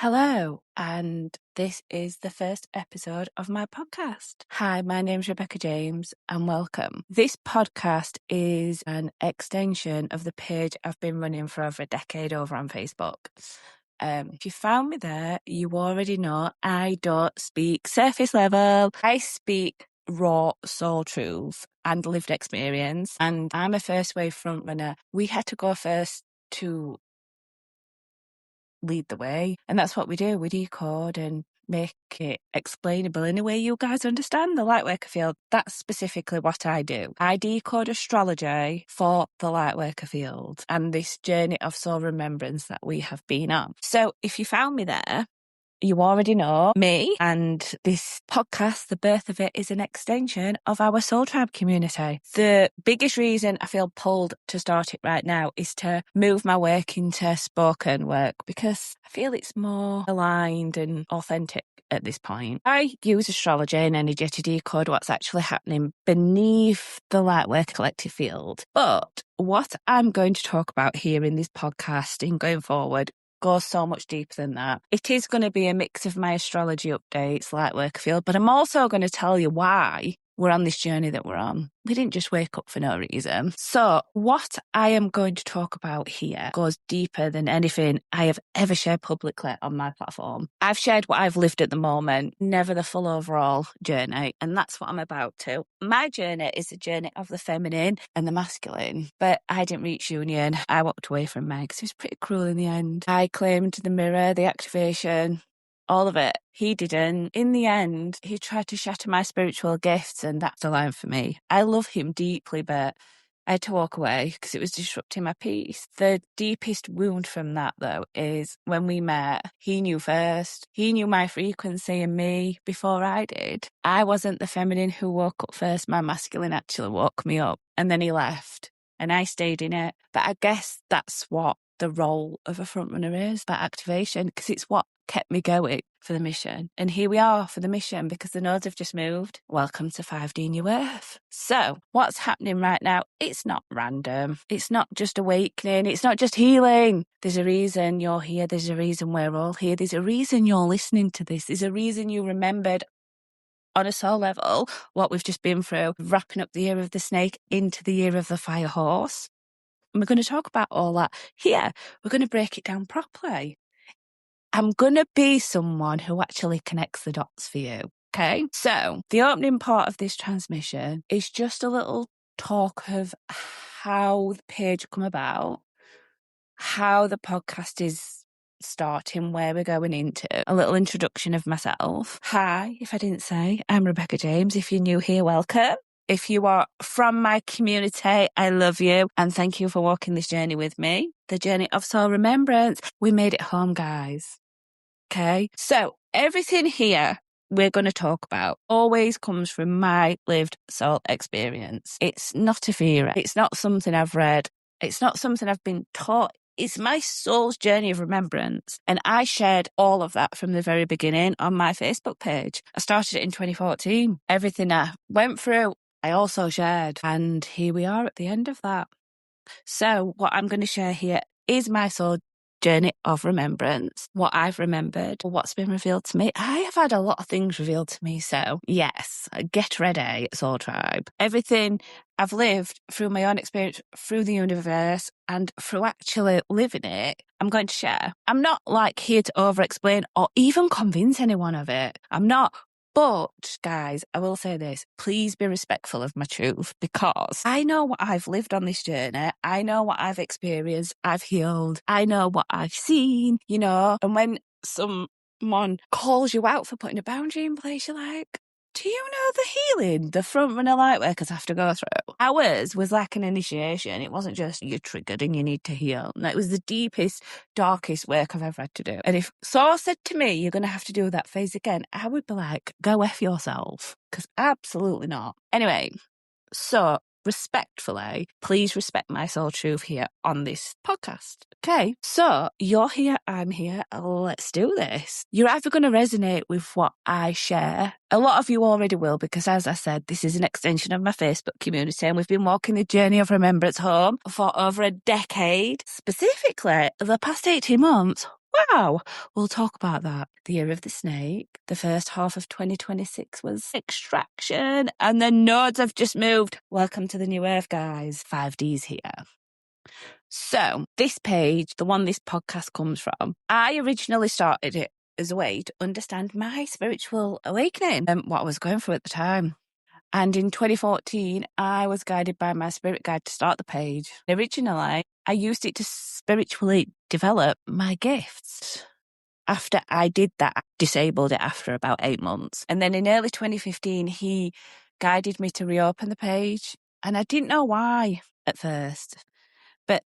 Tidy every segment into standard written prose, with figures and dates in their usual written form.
Hello, and this is the first episode of my podcast. Hi, my name's Rebecca James, and welcome. This podcast is an extension of the page I've been running for over a decade over on Facebook. If you found me there, you already know I don't speak surface level. I speak raw soul truth and lived experience, and I'm a first wave frontrunner. We had to go first to lead the way, and that's what we do. We decode and make it explainable in a way you guys understand. The Lightworker Field, that's specifically what I do. I decode astrology for the Lightworker Field and this journey of soul remembrance that we have been on. So if you found me there, you already know me, and this podcast, the birth of it, is an extension of our Soul Tribe community. The biggest reason I feel pulled to start it right now is to move my work into spoken work because I feel it's more aligned and authentic at this point. I use astrology and energy to decode what's actually happening beneath the Lightwork collective field. But what I'm going to talk about here in this podcast and going forward goes so much deeper than that. It is going to be a mix of my astrology updates, Lightworker Field, but I'm also going to tell you why we're on this journey that we're on. We didn't just wake up for no reason. So what I am going to talk about here goes deeper than anything I have ever shared publicly on my platform. I've shared what I've lived at the moment, never the full overall journey, and that's what I'm about to. My journey is a journey of the feminine and the masculine, but I didn't reach union. I walked away from Meg because it was pretty cruel in the end. I claimed the mirror, the activation, all of it. He didn't. In the end, he tried to shatter my spiritual gifts, and that's a line for me. I love him deeply, but I had to walk away because it was disrupting my peace. The deepest wound from that, though, is when we met, he knew first. He knew my frequency and me before I did. I wasn't the feminine who woke up first. My masculine actually woke me up, and then he left, and I stayed in it. But I guess that's what the role of a frontrunner is, that activation, because it's what kept me going for the mission. And here we are for the mission because the nodes have just moved. Welcome to 5D New Earth. So what's happening right now? It's not random. It's not just awakening. It's not just healing. There's a reason you're here. There's a reason we're all here. There's a reason you're listening to this. There's a reason you remembered on a soul level what we've just been through, wrapping up the year of the snake into the year of the fire horse. And we're going to talk about all that here. We're going to break it down properly. I'm going to be someone who actually connects the dots for you, okay? So the opening part of this transmission is just a little talk of how the page come about, how the podcast is starting, where we're going into, a little introduction of myself. Hi, if I didn't say, I'm Rebecca James. If you're new here, welcome. If you are from my community, I love you and thank you for walking this journey with me. The journey of soul remembrance. We made it home, guys. Okay, so everything here we're going to talk about always comes from my lived soul experience. It's not a theory. It's not something I've read. It's not something I've been taught. It's my soul's journey of remembrance. And I shared all of that from the very beginning on my Facebook page. I started it in 2014. Everything I went through, I also shared. And here we are at the end of that. So what I'm going to share here is my soul journey of remembrance, what I've remembered, what's been revealed to me. I have had a lot of things revealed to me. So yes, get ready, Soul Tribe. Everything I've lived through my own experience, through the universe, and through actually living it, I'm going to share. I'm not like here to over-explain or even convince anyone of it. I'm not. But, guys, I will say this, please be respectful of my truth because I know what I've lived on this journey. I know what I've experienced. I've healed. I know what I've seen, you know. And when someone calls you out for putting a boundary in place, you're like, do you know the healing the frontrunner lightworkers have to go through? Ours was like an initiation. It wasn't just you're triggered and you need to heal. No, it was the deepest, darkest work I've ever had to do. And if Source said to me, you're going to have to do that phase again, I would be like, go F yourself. Because absolutely not. Anyway, so respectfully, please respect my soul truth here on this podcast. Okay, so you're here, I'm here, let's do this. You're either going to resonate with what I share. A lot of you already will because, as I said, this is an extension of my Facebook community and we've been walking the journey of remembrance home for over a decade. Specifically, the past 18 months, Wow, we'll talk about that. The year of the snake. The first half of 2026 was extraction, and the nodes have just moved. Welcome to the new earth, guys. 5D's here. So this page, the one this podcast comes from, I originally started it as a way to understand my spiritual awakening and what I was going through at the time. And in 2014, I was guided by my spirit guide to start the page. Originally, I used it to spiritually develop my gifts. After I did that, I disabled it after about 8 months. And then in early 2015, he guided me to reopen the page. And I didn't know why at first, but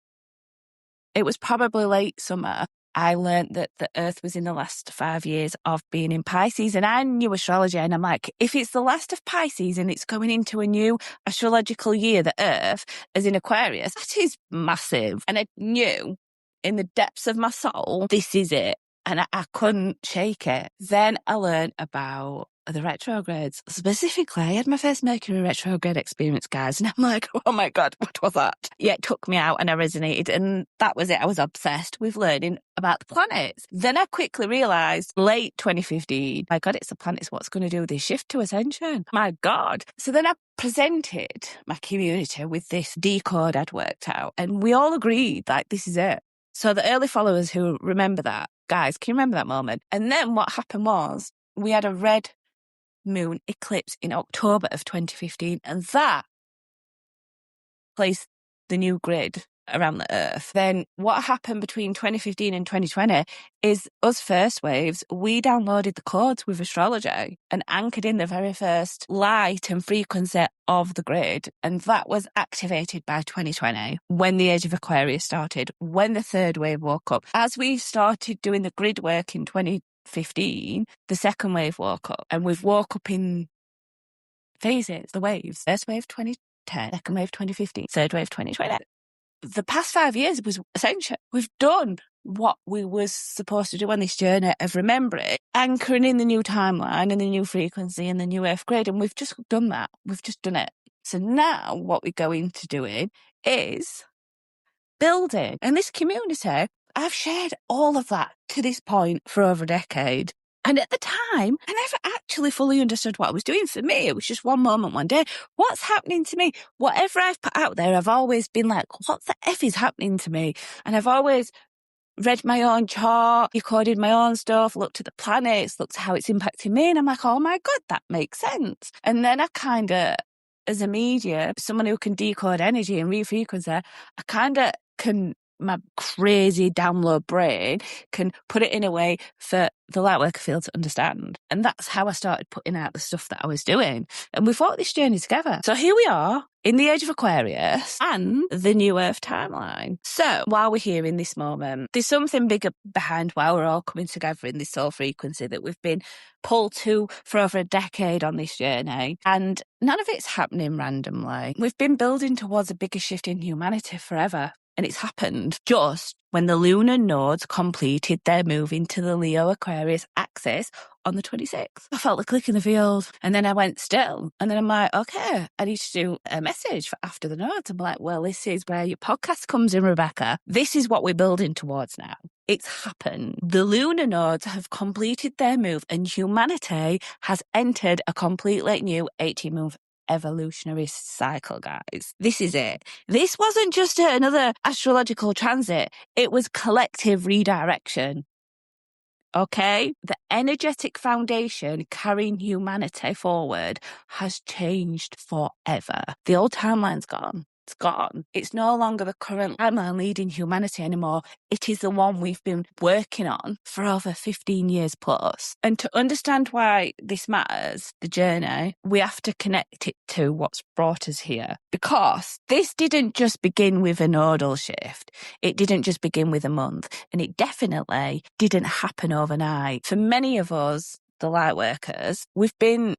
it was probably late summer. I learned that the Earth was in the last 5 years of being in Pisces, and I knew astrology, and I'm like, if it's the last of Pisces and it's going into a new astrological year, the Earth is in Aquarius, that is massive. And I knew in the depths of my soul, this is it. And I couldn't shake it. Then I learned about the retrogrades. Specifically, I had my first Mercury retrograde experience, guys, and I'm like, oh my God, what was that? Yeah, it took me out and I resonated, and that was it. I was obsessed with learning about the planets. Then I quickly realised, late 2015, my God, it's the planets, what's going to do this shift to ascension? My God. So then I presented my community with this decode I'd worked out, and we all agreed, like, this is it. So the early followers who remember that, guys, can you remember that moment? And then what happened was we had a red moon eclipse in October of 2015, and that placed the new grid around the Earth. Then what happened between 2015 and 2020 is us first waves, we downloaded the codes with astrology and anchored in the very first light and frequency of the grid. And that was activated by 2020 when the age of Aquarius started, when the third wave woke up. As we started doing the grid work in 2015, the second wave woke up, and we've woke up in phases, the waves. First wave 2010, second wave 2015, third wave 2020. The past 5 years was essential. We've done what we were supposed to do on this journey of remembering, anchoring in the new timeline and the new frequency and the new earth grid, and we've just done that. We've just done it. So now what we're going to doing is building. And this community, I've shared all of that to this point for over a decade. And at the time, I never actually fully understood what I was doing. For me, it was just one moment, one day. What's happening to me? Whatever I've put out there, I've always been like, what the F is happening to me? And I've always read my own chart, recorded my own stuff, looked at the planets, looked at how it's impacting me. And I'm like, oh my God, that makes sense. And then I kind of, as a medium, someone who can decode energy and refrequency, I kind of can, my crazy download brain can put it in a way for the Lightworker Field to understand. And that's how I started putting out the stuff that I was doing. And we fought this journey together. So here we are in the age of Aquarius and the new Earth timeline. So while we're here in this moment, there's something bigger behind why we're all coming together in this soul frequency that we've been pulled to for over a decade on this journey. And none of it's happening randomly. We've been building towards a bigger shift in humanity forever. And it's happened just when the lunar nodes completed their move into the Leo Aquarius axis on the 26th. I felt the click in the field, and then I went still. And then I'm like, okay, I need to do a message for after the nodes. I'm like, well, this is where your podcast comes in, Rebecca. This is what we're building towards now. It's happened. The lunar nodes have completed their move, and humanity has entered a completely new 18-month evolutionary cycle, guys. This is it. This wasn't just another astrological transit. It was collective redirection. Okay? The energetic foundation carrying humanity forward has changed forever. The old timeline's gone. It's gone. It's no longer the current timeline leading humanity anymore. It is the one we've been working on for over 15 years plus. And to understand why this matters, the journey, we have to connect it to what's brought us here. Because this didn't just begin with a nodal shift. It didn't just begin with a month. And it definitely didn't happen overnight. For many of us, the light workers, we've been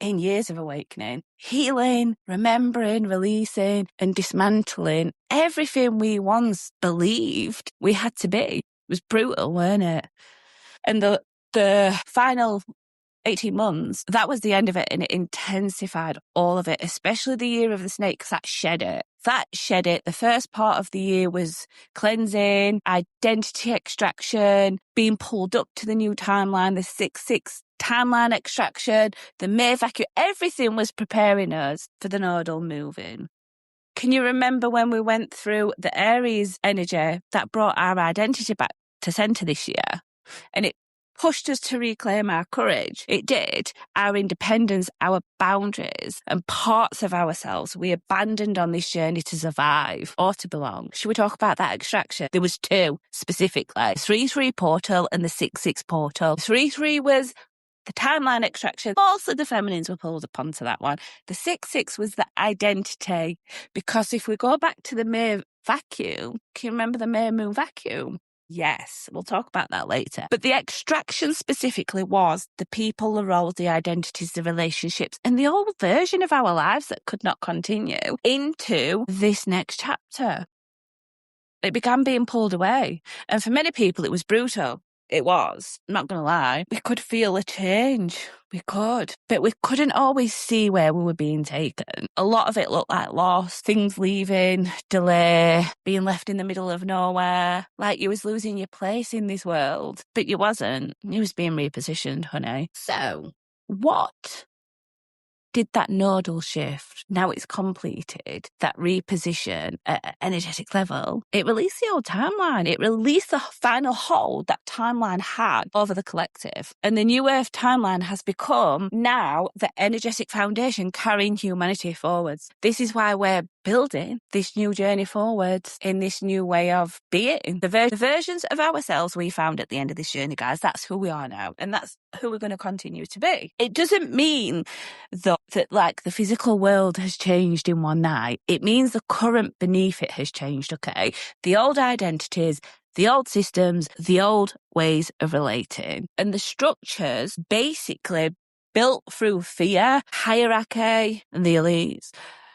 in years of awakening, healing, remembering, releasing, and dismantling everything we once believed we had to be. It was brutal, weren't it? And the final 18 months, that was the end of it, and it intensified all of it, especially the year of the snake, because that shed it. The first part of the year was cleansing, identity extraction, being pulled up to the new timeline, the 6-6 timeline extraction, the May vacuum, everything was preparing us for the nodal moving. Can you remember when we went through the Aries energy that brought our identity back to center this year? And it pushed us to reclaim our courage. It did. Our independence, our boundaries, and parts of ourselves we abandoned on this journey to survive or to belong. Should we talk about that extraction? There was two specifically. 3-3 portal and the 6-6 portal. 3-3 was the timeline extraction. Mostly the feminines were pulled up onto that one. The 6-6 was the identity. Because if we go back to the May vacuum, can you remember the May moon vacuum? Yes, we'll talk about that later. But the extraction specifically was the people, the roles, the identities, the relationships, and the old version of our lives that could not continue into this next chapter. It began being pulled away. And for many people, it was brutal. It was. I'm not going to lie. We could feel a change. We could. But we couldn't always see where we were being taken. A lot of it looked like loss, things leaving, delay, being left in the middle of nowhere, like you was losing your place in this world. But you wasn't. You was being repositioned, honey. So, what did that nodal shift, now it's completed, that reposition at an energetic level, it released the old timeline. It released the final hold that timeline had over the collective. And the new Earth timeline has become now the energetic foundation carrying humanity forwards. This is why we're building this new journey forwards in this new way of being. The versions of ourselves we found at the end of this journey, guys, that's who we are now. And that's who we're going to continue to be. It doesn't mean that like the physical world has changed in one night. It means the current beneath it has changed, okay? The old identities, the old systems, the old ways of relating. And the structures basically built through fear, hierarchy, and the elites,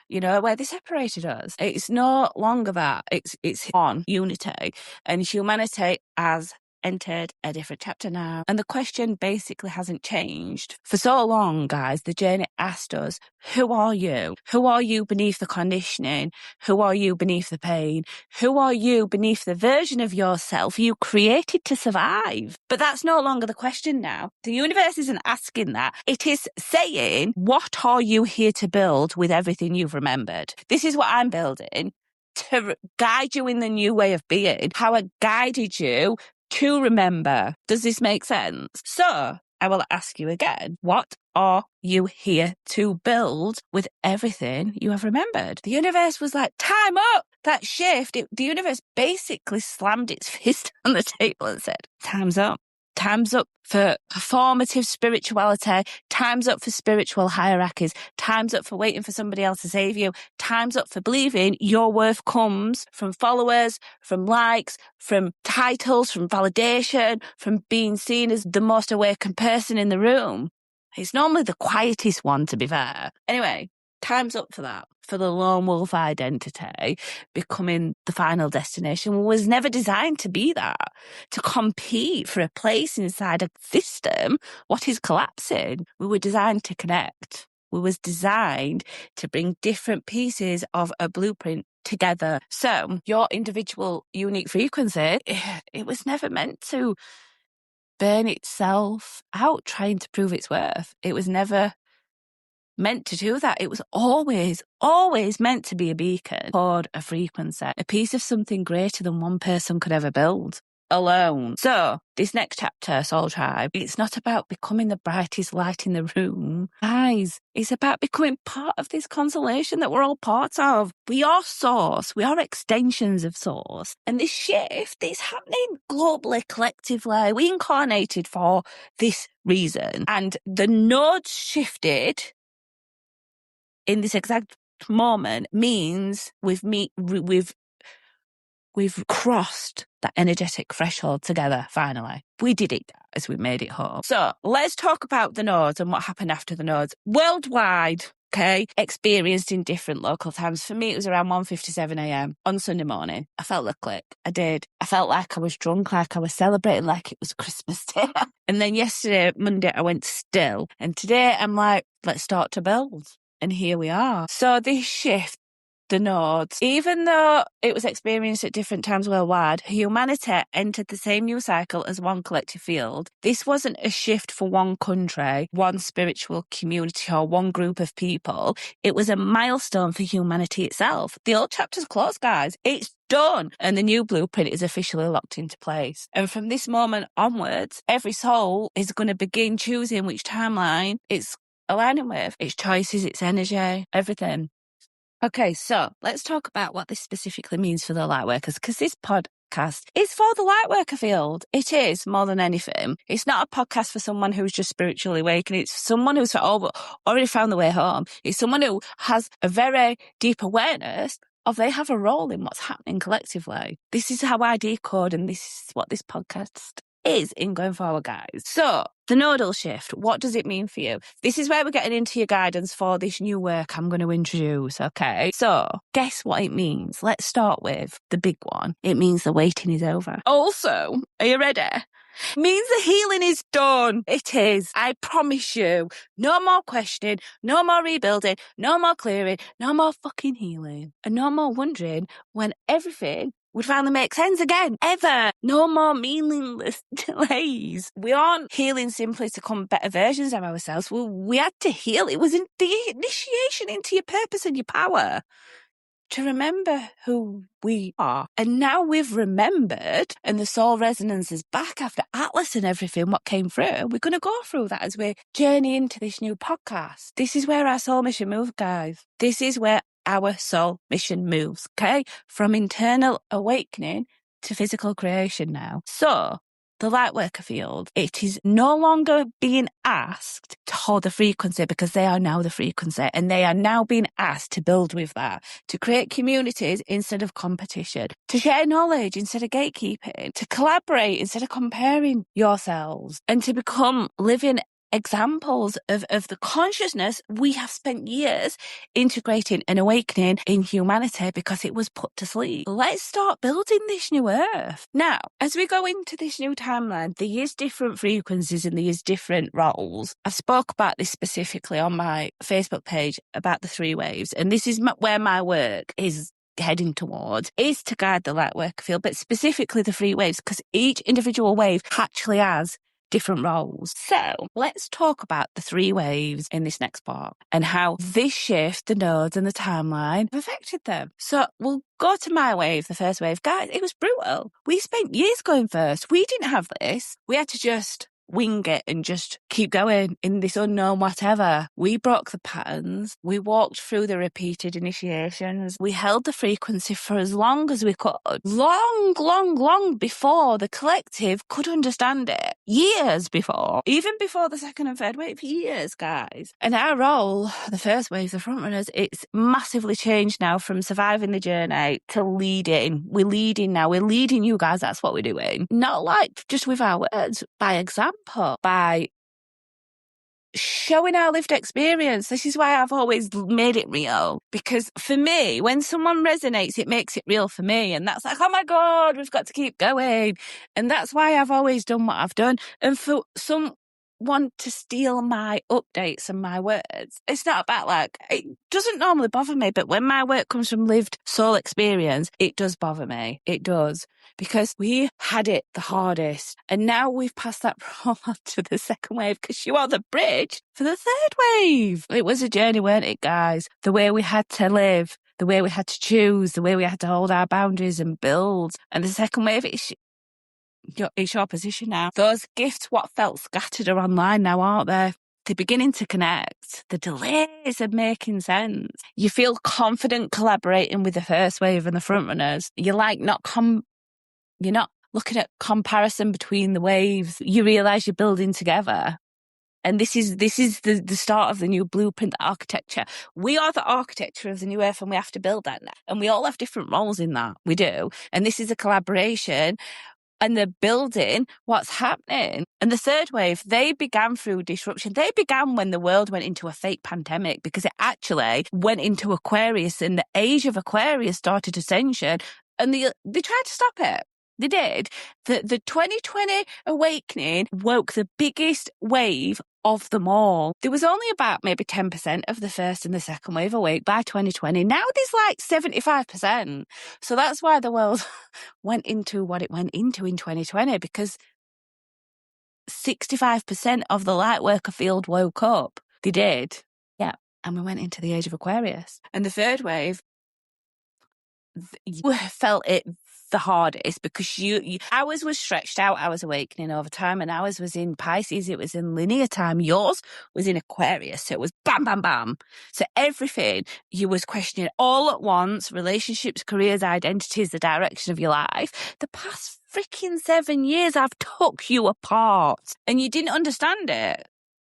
you know, where they separated us. It's no longer that. It's on unity. And humanity has entered a different chapter now. And the question basically hasn't changed. For so long, guys, the journey asked us, who are you? Who are you beneath the conditioning? Who are you beneath the pain? Who are you beneath the version of yourself you created to survive? But that's no longer the question now. The universe isn't asking that. It is saying, what are you here to build with everything you've remembered? This is what I'm building to guide you in the new way of being. How I guided you to remember. Does this make sense? So I will ask you again, what are you here to build with everything you have remembered? The universe was like, time up! That shift, the universe basically slammed its fist on the table and said, time's up. Time's up for performative spirituality. Time's up for spiritual hierarchies. Time's up for waiting for somebody else to save you. Time's up for believing your worth comes from followers, from likes, from titles, from validation, from being seen as the most awakened person in the room. It's normally the quietest one, to be fair. Anyway, time's up for that. For the lone wolf identity becoming the final destination was never designed to be that, to compete for a place inside a system. What is collapsing? We were designed to connect. We was designed to bring different pieces of a blueprint together. So your individual unique frequency, it was never meant to burn itself out trying to prove its worth. It was never meant to do that. It was always meant to be a beacon, toward a frequency, a piece of something greater than one person could ever build alone. So this next chapter, Soul Tribe, it's not about becoming the brightest light in the room. Guys, it's about becoming part of this constellation that we're all parts of. We are source. We are extensions of source. And this shift is happening globally, collectively. We incarnated for this reason. And the nodes shifted in this exact moment means we've crossed that energetic threshold together, finally. We did it, guys. We made it home. So let's talk about the nodes and what happened after the nodes. Worldwide, okay, experienced in different local times. For me, it was around 1:57 a.m. on Sunday morning. I felt the click. I did. I felt like I was drunk, like I was celebrating, like it was Christmas Day. And then yesterday, Monday, I went still. And today, I'm like, let's start to build. And here we are. So this shift, the nodes, even though it was experienced at different times worldwide, humanity entered the same new cycle as one collective field. This wasn't a shift for one country, one spiritual community, or one group of people. It was a milestone for humanity itself. The old chapter's closed, guys. It's done. And the new blueprint is officially locked into place. And from this moment onwards, every soul is going to begin choosing which timeline it's aligning with, its choices, its energy, everything. Okay, so let's talk about what this specifically means for the lightworkers, because this podcast is for the lightworker field. It is more than anything. It's not a podcast for someone who's just spiritually awakened. It's someone who's already found the way home. It's someone who has a very deep awareness of they have a role in what's happening collectively. This is how I decode, and this is what this podcast is in going forward, guys. So the nodal shift, what does it mean for you? This is where we're getting into your guidance for this new work I'm going to introduce, okay? So guess what it means? Let's start with the big one. It means the waiting is over. Also, are you ready? It means the healing is done. It is. I promise you. No more questioning, no more rebuilding, no more clearing, no more fucking healing, and no more wondering when everything would finally make sense again, ever. No more meaningless delays. We aren't healing simply to become better versions of ourselves. We had to heal. It was the initiation into your purpose and your power, to remember who we are. And now we've remembered, and the soul resonance is back after Atlas and everything, what came through. We're going to go through that as we journey into this new podcast. This is where our soul mission moves, guys. This is where our soul mission moves, okay? From internal awakening to physical creation now. So the Lightworker Field, it is no longer being asked to hold the frequency, because they are now the frequency, and they are now being asked to build with that, to create communities instead of competition, to share knowledge instead of gatekeeping, to collaborate instead of comparing yourselves, and to become living examples of the consciousness we have spent years integrating and awakening in humanity because it was put to sleep. Let's start building this new earth. Now, as we go into this new timeline, there is different frequencies and there is different roles. I've spoke about this specifically on my Facebook page about the 3 waves, and this is where my work is heading towards, is to guide the Lightworker Field, but specifically the 3 waves, because each individual wave actually has different roles. So let's talk about the 3 waves in this next part and how this shift, the nodes and the timeline, have affected them. So we'll go to my wave, the first wave. Guys, it was brutal. We spent years going first. We didn't have this. We had to just wing it and just keep going in this unknown whatever. We broke the patterns. We walked through the repeated initiations. We held the frequency for as long as we could. Long before the collective could understand it. Years before. Even before the second and third wave. Years, guys. And our role, the first wave, the frontrunners, it's massively changed now from surviving the journey to leading. We're leading now. We're leading you guys. That's what we're doing. Not like just with our words, by example, by showing our lived experience. This is why I've always made it real, because for me, when someone resonates, it makes it real for me, and that's like, oh my God, we've got to keep going. And that's why I've always done what I've done. And for someone to steal my updates and my words, it's not about, like, it doesn't normally bother me, but when my work comes from lived soul experience, it does bother me. It does. Because we had it the hardest, and now we've passed that on to the second wave, because you are the bridge for the third wave. It was a journey, weren't it, guys? The way we had to live, the way we had to choose, the way we had to hold our boundaries and build. And the second wave, it's your position now. Those gifts, what felt scattered, are online now, aren't they? They're beginning to connect. The delays are making sense. You feel confident collaborating with the first wave and the frontrunners. You're like you're not looking at comparison between the waves. You realise you're building together. And this is the start of the new blueprint, the architecture. We are the architecture of the new earth, and we have to build that now. And we all have different roles in that. We do. And this is a collaboration and they're building what's happening. And the third wave, they began through disruption. They began when the world went into a fake pandemic, because it actually went into Aquarius, and the age of Aquarius started ascension, and they tried to stop it. They did. The 2020 awakening woke the biggest wave of them all. There was only about maybe 10% of the first and the second wave awake by 2020. Now there's like 75%. So that's why the world went into what it went into in 2020, because 65% of the Lightworker Field woke up. They did. Yeah. And we went into the age of Aquarius. And the third wave, you felt it the hardest, because ours was stretched out. I was awakening over time, and ours was in Pisces. It was in linear time. Yours was in Aquarius. So it was bam, bam, bam. So everything you was questioning all at once: relationships, careers, identities, the direction of your life. The past freaking 7 years I've took you apart, and you didn't understand it,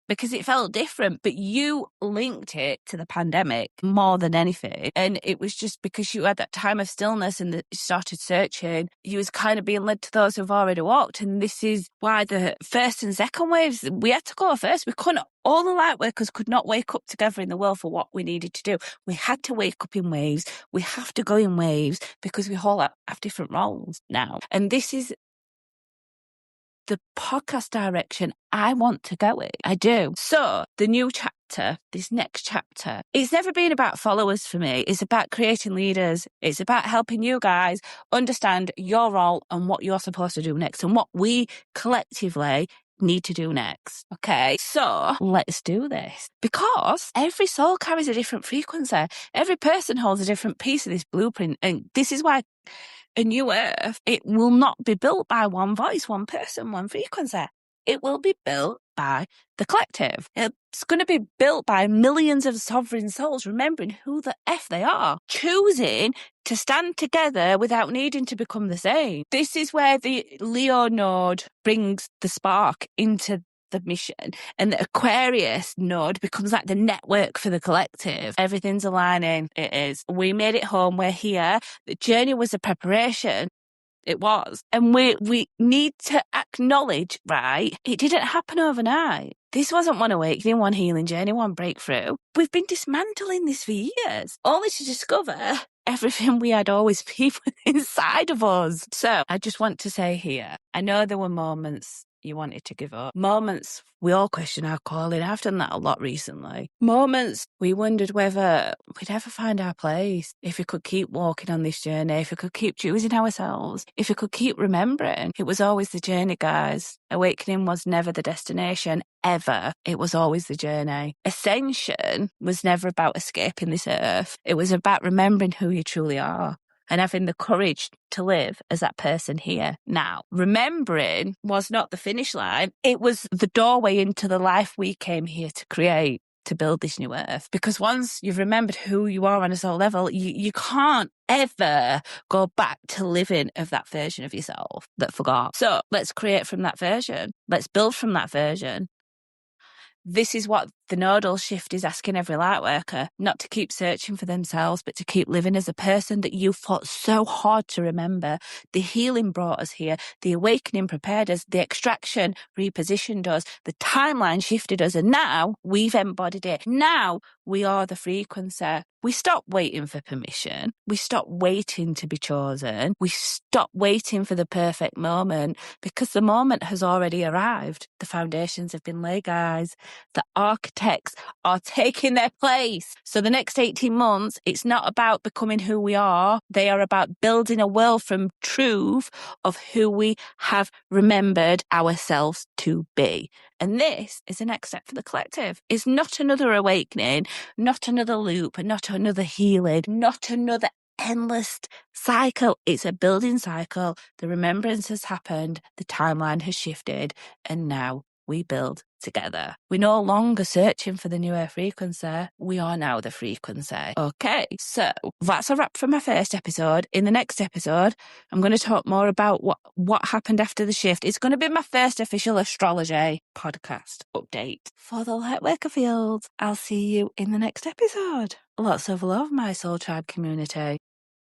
because it felt different, but you linked it to the pandemic more than anything. And it was just because you had that time of stillness and you started searching, you was kind of being led to those who've already walked. And this is why the first and second waves, we had to go first. We couldn't, all the light workers could not wake up together in the world for what we needed to do. We had to wake up in waves. We have to go in waves, because we all have different roles now. And this is the podcast direction I want to go in. I do. So the new chapter, this next chapter, it's never been about followers for me. It's about creating leaders. It's about helping you guys understand your role and what you're supposed to do next, and what we collectively need to do next. Okay, so let's do this, because every soul carries a different frequency. Every person holds a different piece of this blueprint, and this is why a new earth, it will not be built by one voice, one person, one frequency. It will be built by the collective. It's going to be built by millions of sovereign souls, remembering who the F they are, choosing to stand together without needing to become the same. This is where the Leo node brings the spark into the mission, and the Aquarius node becomes like the network for the collective. Everything's aligning. It is. We made it home. We're here. The journey was a preparation. It was. And we need to acknowledge, right, it didn't happen overnight. This wasn't one awakening, one healing journey, one breakthrough. We've been dismantling this for years, only to discover everything we had always been inside of us. So I just want to say here, I know there were moments you wanted to give up. Moments we all question our calling. I've done that a lot recently. Moments we wondered whether we'd ever find our place, if we could keep walking on this journey, if we could keep choosing ourselves, if we could keep remembering. It was always the journey, guys. Awakening was never the destination, ever. It was always the journey. Ascension was never about escaping this earth. It was about remembering who you truly are, and having the courage to live as that person here now. Remembering was not the finish line. It was the doorway into the life we came here to create, to build this new earth. Because once you've remembered who you are on a soul level, you can't ever go back to living of that version of yourself that forgot. So let's create from that version. Let's build from that version. This is what the nodal shift is asking every light worker, not to keep searching for themselves, but to keep living as a person that you fought so hard to remember. The healing brought us here. The awakening prepared us. The extraction repositioned us. The timeline shifted us. And now we've embodied it. Now we are the frequency. We stop waiting for permission. We stop waiting to be chosen. We stop waiting for the perfect moment, because the moment has already arrived. The foundations have been laid, guys. The architects are taking their place. So the next 18 months, it's not about becoming who we are. They are about building a world from truth of who we have remembered ourselves to be. And this is the next step for the collective. It's not another awakening, not another loop, not another healing, not another endless cycle. It's a building cycle. The remembrance has happened. The timeline has shifted. And now we build together. We're no longer searching for the new earth frequency. We are now the frequency. Okay, so that's a wrap for my first episode. In the next episode, I'm going to talk more about what happened after the shift. It's going to be my first official astrology podcast update for the Lightworker Field. I'll see you in the next episode. Lots of love, my Soul Tribe community.